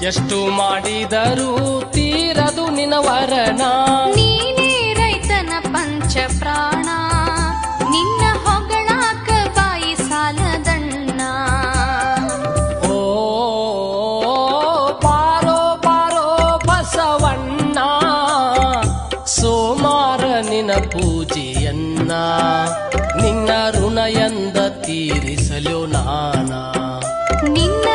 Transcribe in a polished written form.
ಎಷ್ಟು ಮಾಡಿದರೂ ತೀರದು ನಿನವರನ. ನೀನೇ ರೈತನ ಪಂಚ ಪ್ರಾಣ, ನಿನ್ನ ಹೊಗಳಾಕ ಬಾಯಿ ಸಾಲದಣ್ಣ. ಓ ಪಾರೋ ಪಾರೋ ಬಸವಣ್ಣ, ಸೋಮಾರ ನಿನ ಪೂಜೆಯನ್ನ, ನಿನ್ನ ಋಣ ಎಂದ ತೀರಿಸಲು ನಾನ. ನಿನ್ನ